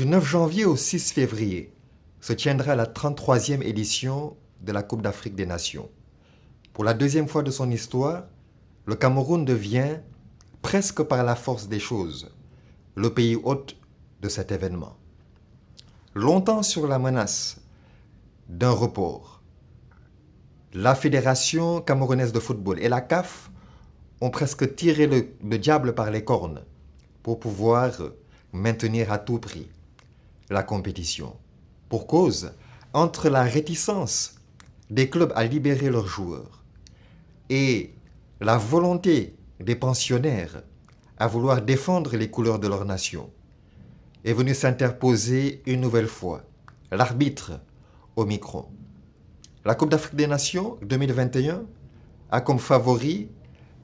Du 9 janvier au 6 février se tiendra la 33e édition de la Coupe d'Afrique des Nations. Pour la deuxième fois de son histoire, le Cameroun devient, presque par la force des choses, le pays hôte de cet événement. Longtemps sur la menace d'un report, la Fédération camerounaise de football et la CAF ont presque tiré le diable par les cornes pour pouvoir maintenir à tout prix la compétition. Pour cause, entre la réticence des clubs à libérer leurs joueurs et la volonté des pensionnaires à vouloir défendre les couleurs de leur nation, est venu s'interposer une nouvelle fois l'arbitre Omicron. La Coupe d'Afrique des Nations 2021 a comme favori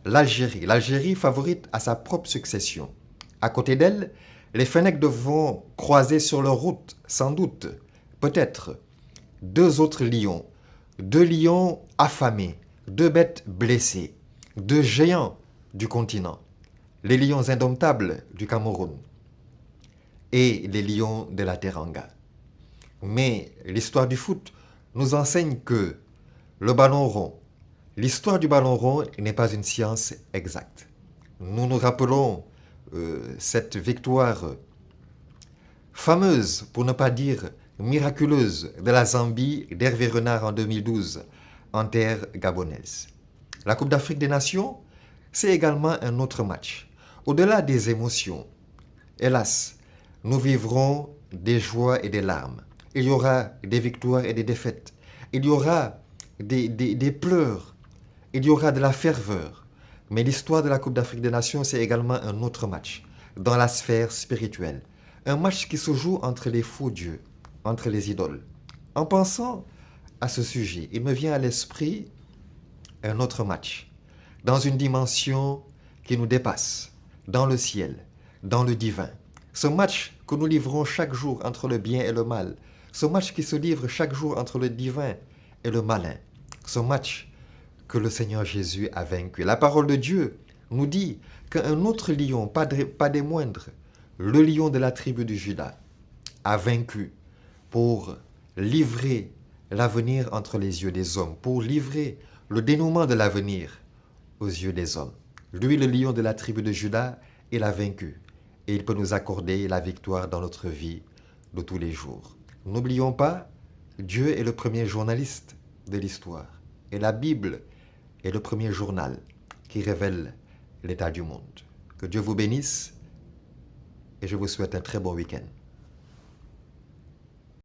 l'Algérie. L'Algérie favorite à sa propre succession. À côté d'elle, les Fennecs devront croiser sur leur route, sans doute, peut-être, deux autres lions. Deux lions affamés, deux bêtes blessées, deux géants du continent. Les lions indomptables du Cameroun et les lions de la Teranga. Mais l'histoire du foot nous enseigne que le ballon rond, l'histoire du ballon rond n'est pas une science exacte. Nous nous rappelons cette victoire fameuse, pour ne pas dire miraculeuse, de la Zambie d'Hervé Renard en 2012 en terre gabonaise. La Coupe d'Afrique des Nations, c'est également un autre match. Au-delà des émotions, hélas, nous vivrons des joies et des larmes. Il y aura des victoires et des défaites. Il y aura des pleurs. Il y aura de la ferveur. Mais l'histoire de la Coupe d'Afrique des Nations, c'est également un autre match, dans la sphère spirituelle. Un match qui se joue entre les faux dieux, entre les idoles. En pensant à ce sujet, il me vient à l'esprit un autre match, dans une dimension qui nous dépasse, dans le ciel, dans le divin. Ce match que nous livrons chaque jour entre le bien et le mal. Ce match qui se livre chaque jour entre le divin et le malin. Ce match que le Seigneur Jésus a vaincu. La parole de Dieu nous dit qu'un autre lion, pas des moindres, le lion de la tribu de Juda, a vaincu pour livrer l'avenir entre les yeux des hommes, pour livrer le dénouement de l'avenir aux yeux des hommes. Lui, le lion de la tribu de Juda, il a vaincu et il peut nous accorder la victoire dans notre vie de tous les jours. N'oublions pas, Dieu est le premier journaliste de l'histoire et la Bible est le premier journal qui révèle l'état du monde. Que Dieu vous bénisse et je vous souhaite un très bon week-end.